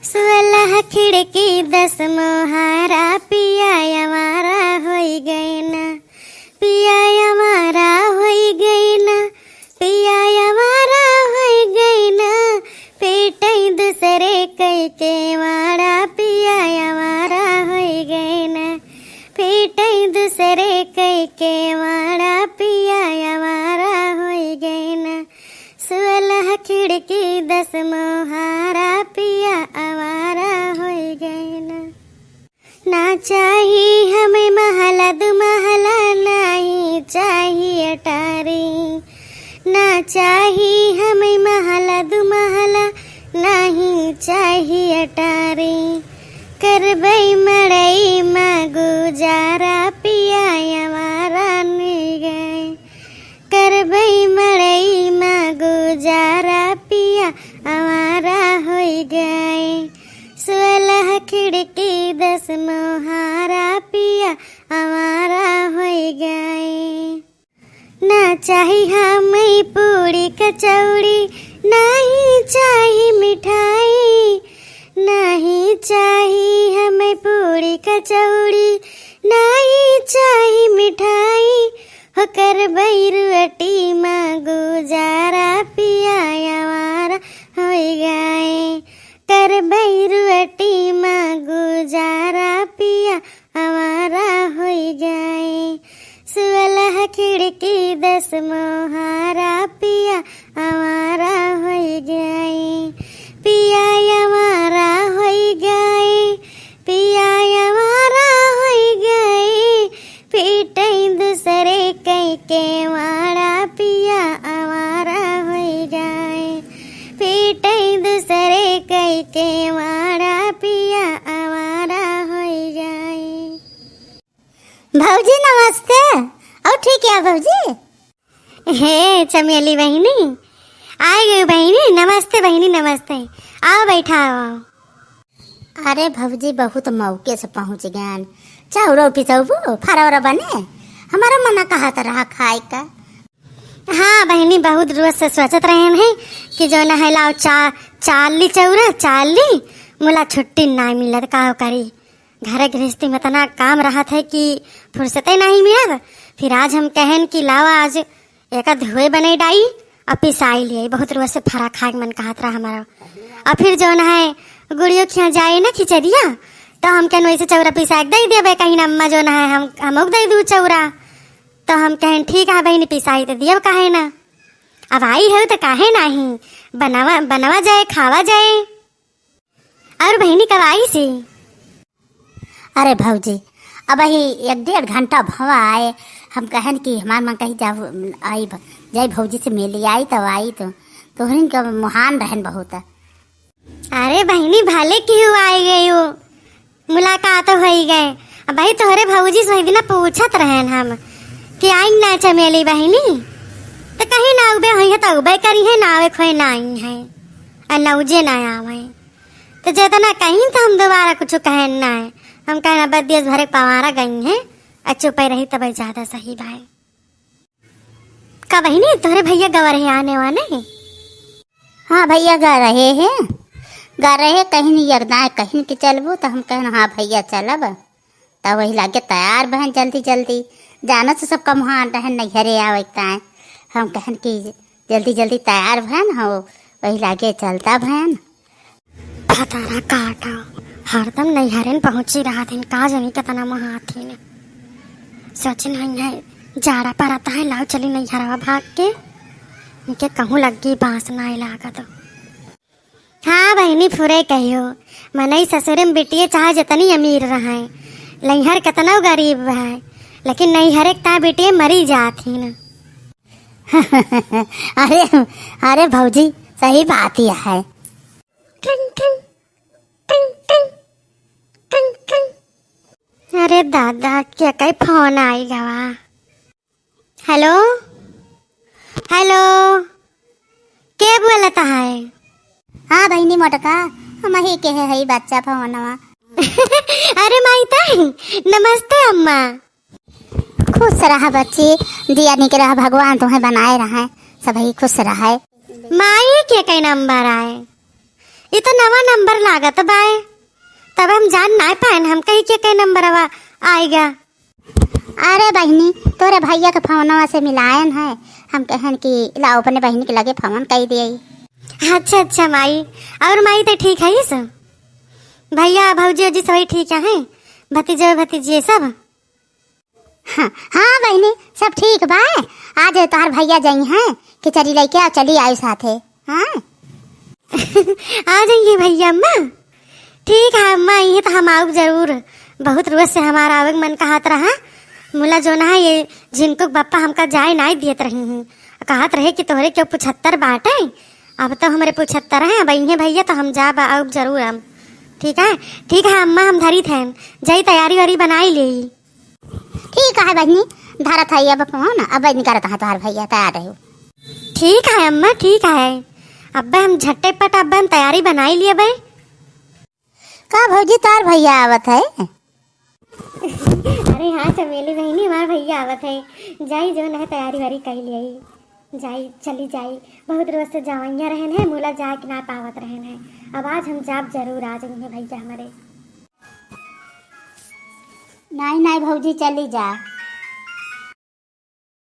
16 खिड़की 10 मोहारा, पिया हमारा होई गए ना, पिया हमारा होई गए ना, पिया हमारा होई गए ना, पेटई दूसरे कई के मारा, पिया हमारा होई गए ना, पेटई दूसरे कई के मारा, पिया हमारा होई गए ना। 16 खिड़की 10 मोहारा, पिया आवारा होई गए ना। ना चाहिए हमें महला दुमहला, नहीं चाहिए अटारी, ना चाहिए हमें महला दुमहला, नहीं चाहिए अटारी, करबई मड़ई में गुजारा, पिया हमारा नहीं गए, करबई मड़ई में गुजारा, पिया हमारा होई गए। 16 खिड़की 10 मोहारा, पिया हमारा होई गए। ना चाही हमें पूरी कचौड़ी, नहीं चाही मिठाई, नहीं चाही हमें पूरी कचौड़ी, नहीं चाही मिठाई, हो करबई रोटी में गुजारा, पिया हमारा होई गए, करबई रोटी में गुजारा, पिया हमारा होई गए। 16 खिड़की 10 मोहारा, पिया हमारा होई गए, पिया हमारा होई गए, पिया हमारा होई गए, पीटई दूसरे कई के मारा, पिया हमारा होई गए, पीटई दूसरे कई के मारा, पिया हमारा होई गए। भौजी नमस्ते। और ठीक है भौजी? हे चमेली बहनी, आ गई बहनी। नमस्ते बहनी, नमस्ते। आओ बैठा आओ। अरे भौजी बहुत मौके से पहुँच गए। चाउर पिसौबू फरवरा बने, हमारा मना कहा था रहा खाए का। हाँ बहनी, बहुत रोज से सोचत रहे हैं कि जो न है लाओ चाली चौरा चाली, मुला छुट्टी ना मिलत, का करी। घर गृहस्थी में इतना काम रहा था कि फुर्सत नहीं मिला। फिर आज हम कहन कि लावा आज एक धोए बने डाई और पिसाई लिए। बहुत रोज से फरा खाए मन कहत रहा हमारा। और फिर जो न है गुड़ियों खिया जाए ना खिचड़िया, तो हम कहन वैसे चौरा पिसा दे देवे, कहीं न अम्मा जो न है हम दे दू चौरा। तो हम कहन ठीक है बहनी, पिसाई तो दियो काहे ना, अब आई है तो काहे नहीं, बनावा जाए खावा जाए। और बहनी कब आई सी? अरे भौजी अब ही 1-1.5 घंटा भवा आए। हम कहन कि हमार माँ कही आई जाई भौजी से मिली, आई तो आई तो हरिन का मुहान रहन बहुत। अरे बहनी भले क्यों आई गई हो, मुलाकात हो ही गए। अब भाई तोहरे भौजी से दिन पूछत रहन हम कि आई ना चमेली बहनी, तो कहीं ना उबे हुई है तो उबे करी है, ना आवे खोए ना आई है, और नौजे ना आवे तो जितना कहीं तो हम दोबारा कुछ कहन ना है। हम कहना बस देश भरे पवारा गई हैं, चुप रही तब ज्यादा सही भाई। का बहनी तोहरे भैया गवा रहे आने वाले? हाँ भैया गा रहे कहीं नहीं यरदा कहीं के चलबो, तो हम कहना हाँ भैया चलब। तब वही लागे तैयार बहन जल्दी जल्दी जाना से सबका मुहान रहन नैहरे आवता है। हम कहन कि जल्दी जल्दी तैयार बहन हो, वही लागे चलता बहन। फतारा काटा हरदम नैहरन पहुंची रहा दिन, का जनी कितना महाथी ने सोच नहीं है जाड़ा पर आता है, लाओ चली नैहरवा भाग के इनके कहूँ लगी बांस ना लागा तो। हाँ बहनी फुरे कहियो, मनई ससुर में बेटिए चाहे जितनी अमीर रहा है, नैहर कितना गरीब है, लेकिन नैहर एक ता बेटिए मरी जाती न। अरे भौजी सही बात ही है। ट्रिंग ट्रिंग ट्रिंग ट्रिंग ट्रिंग ट्रिंग। अरे दादा क्या कई फोन आई गवा। हेलो हेलो, क्या बोलता है? हाँ बहनी मोटका, हम ही के है बच्चा फोनवा। अरे माईता नमस्ते अम्मा। खुश रहा बच्ची, दिया निक रहा, भगवान तुम्हें बनाए रहा है, सभी खुश रहा है। माई के कई नंबर आए ये तो नवा नंबर लागत बाय, तब हम जान ना पाए हम कहीं के कई नंबर आएगा। अरे बहनी तोरे भैया के फोनवा से मिलायन है, हम कहन कि लाओ अपने बहनी के लगे फोन कही दिए। अच्छा अच्छा माई, और माई तो ठीक है ये सब, भैया भौजी जी सभी ठीक है, भतीजे भतीजी सब। हाँ हाँ बहनी सब ठीक बा। आज तोहार भैया जाई हैं खिचड़ी लेके आ, चली आयु साथे। हाँ आ जाइए भैया अम्मा। ठीक है अम्मा, ये तो हम आओ जरूर, बहुत रोज से हमारा आवे मन कहत रहा। मुला जो ना ये जिनको बापा हमका जाए ना दियत रही हैं, कहत रहे कि तोहरे क्यों 75 बाटे, अब तो हमारे 75 हैं। अब ये भैया तो हम जा आओ जरूर हम। ठीक है अम्मा, हम धरी थे जाई तैयारी वारी बनाई ले। ठीक है बहनी, धरत है अब फोन, अब बहनी करत है तोहार भैया तैयार रहो। ठीक है अम्मा ठीक है, अब हम झट्टे पट अब हम तैयारी बनाई लिए भाई। का भौजी तार भैया आवत है? अरे हाँ चमेली बहनी, हमारा भैया आवत है, जाई जो न तैयारी वारी कर लिया, जाई चली जाई। बहुत रोज से जावैया रहन है, मोला जा के ना पावत रहन है, अब आज हम जाब जरूर आ जाएंगे भैया हमारे। नहीं नहीं भौजी चली जा,